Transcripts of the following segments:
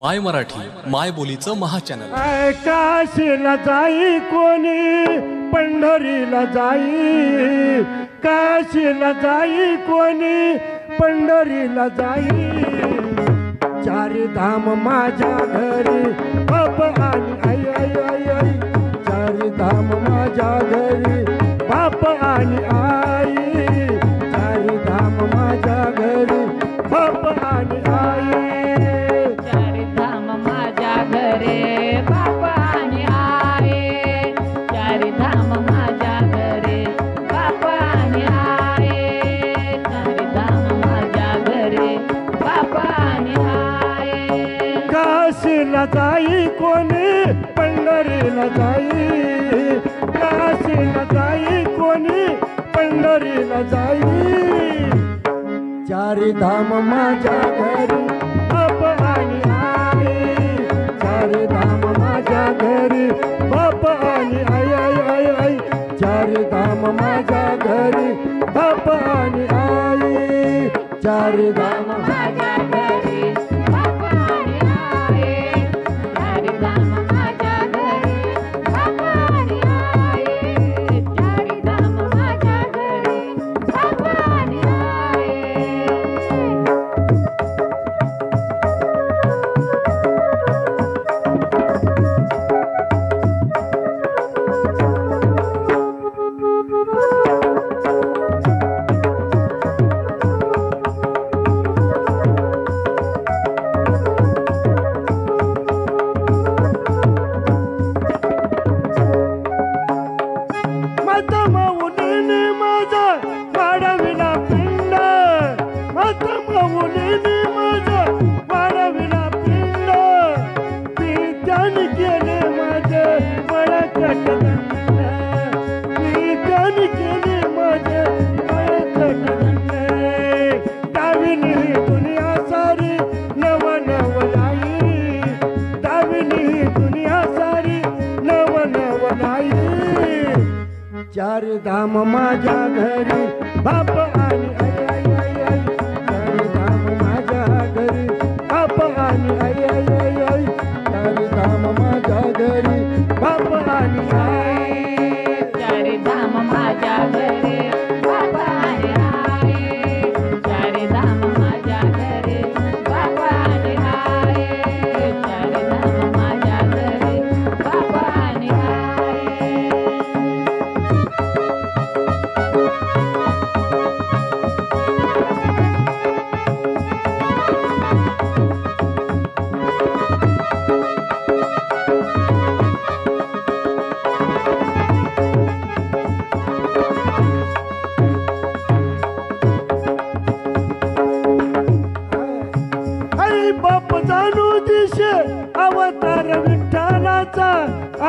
माय मराठी माय बोलीचं महाचॅनल. काशीला जाई कोणी पंढरीला जाई, काशीला जाई कोणी पंढरीला जाई. चारी धाम माझ्या घरी बाप आणि आई आई आई आई. चारी धाम माझ्या घरी बाप आणि आई. चारी धाम माझ्या घरी बाप आणि आई. घरे बापा आणि आये, चारी धाम माझ्या घरे बापा आणि आये. चारी धाम माझ्या घरे बापा आणि आये. काशीला जाई कोणी पंढरीला जाई, काशीला जाई कोणी पंढरीला जाई. चारी धाम माझ्या घरी बाप आणि आई. चारी धाम माझ्या घरी बाप आणि आई आई आई आई. चारी धाम माझ्या घरी बाप आणि आई. चारी धाम माझ्या घरी बापा आणि आये. चारी धाम माझ्या घरी बापा आणि आये. चारी धाम माझ्या घरी बापा आणि आये. चारी धाम माझ्या घरी बाप आणि आई आई आई आई. चारी धाम माझ्या घरी बाप आणि आई आई आई आई. चारी धाम माझ्या घरी बाप आणि आई. चारी धाम माझ्या घरी बापा आणि आये. चारी धाम माझ्या घरी बापा आणि आये. चारी धाम माझ्या घरी बापा आणि आये. आई बाप जाणू दिशे अवतार विठ्ठलाचा.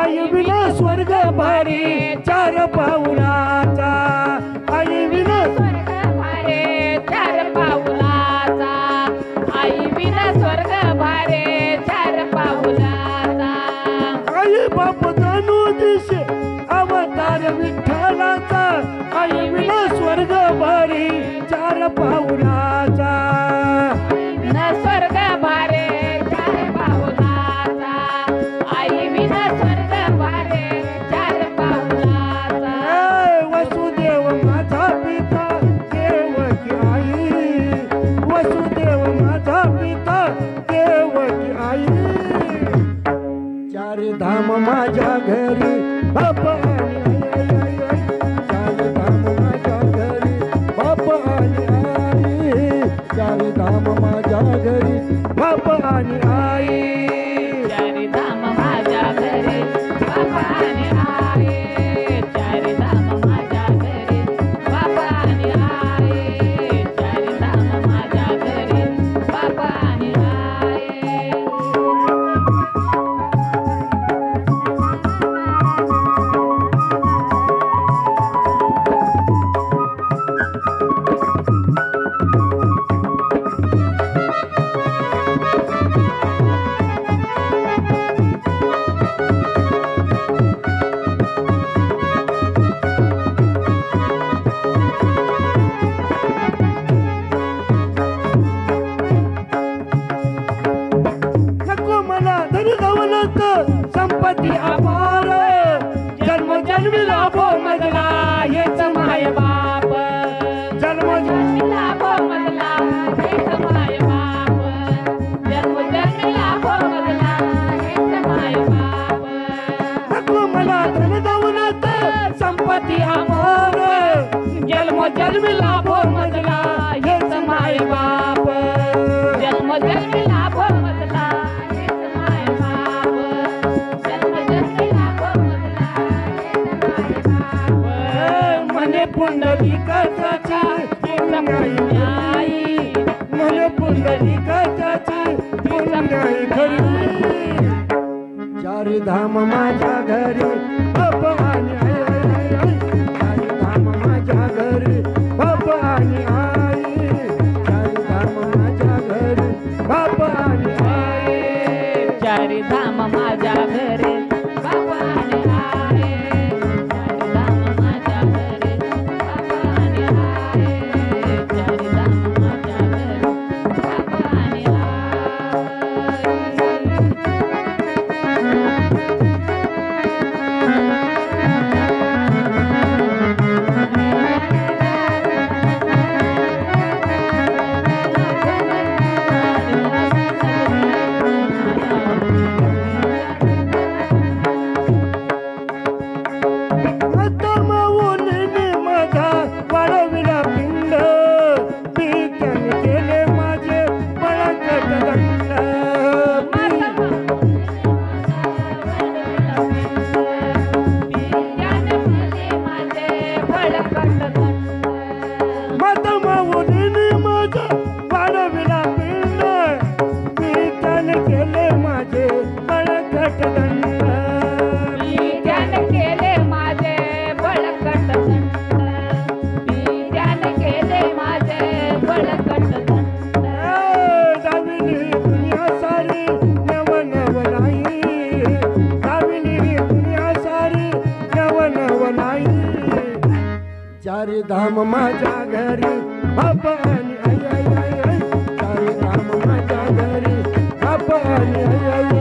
आई विना स्वर्ग भारी चार पाऊलाचा. आई विना स्वर्ग भारे चार पाऊलाचा. आई विना स्वर्ग भारे चार पाऊलाचा. आई बाप जाणू दिशे अवतार विठ्ठलाचा. आई विना स्वर्ग भारी चार पाऊलाचा. न स्वर्ग भारे चार पाऊलाचा. आई विना स्वर्ग भारे चार पाऊलाचा. वसुदेव माझा पिता देवकी आई. वसुदेव माझा पिता देवकी आई. चारी धाम माझ्या घरी बाप आणि आई आई आई आई. चारी धाम माझ्या घरी बाप आणि आई. चारी धाम माझ्या घरी बाप आणि आई. चारी धाम माझ्या घरी बापा आणि आये. चारी धाम माझ्या घरी बापा आणि आये. चारी धाम माझ्या घरी बापा आणि आये. धन दौलत संपत्ती अपार जन्म जन्मी लाभो मजला हेच माय बाप जन्म जन्मी लाभो मजला हेच माय बाप जन्म जन्मी लाभो मजला हेच माय बाप नको मला धन दौलत संपत्ती अपार जन्म जन्मी लाभो मजला हेच माय बाप जन्म जन्मी लाभो मजला हेच माय बाप जन्म जन्मी लाभो मजला हेच माय बाप मने पुंडलिकाची पुण्याई मने पुंडलिकाची पुण्याई घरी चार धाम माझ्या घरी बाप आणि आई चार धाम माझ्या घरी बाप आणि आई चार धाम माझ्या घरी बाप आणि आई चारी धाम माझ्या घरी बाबा आणि आहे चारी धाम माझ्या घरी बाबा आणि आहे चारी धाम माझ्या घरी बाबा आणि माऊलीने माझा वाढविला पिंड पीतन केले माझे बळकट दंड माता माऊलीने माझा वाढविला पिंड पीतन केले माझे बळकट दंड केले माझे बळकट दंड त्याने केले माझे बळकट दंड दाविली दुनिया सारी नव नव नाही दाविली दुनिया सारी नव नव नाही चार धाम माझ्या घरी बाप आणि आई आई आई आई चार धाम माझ्या घरी बाप आणि आई आई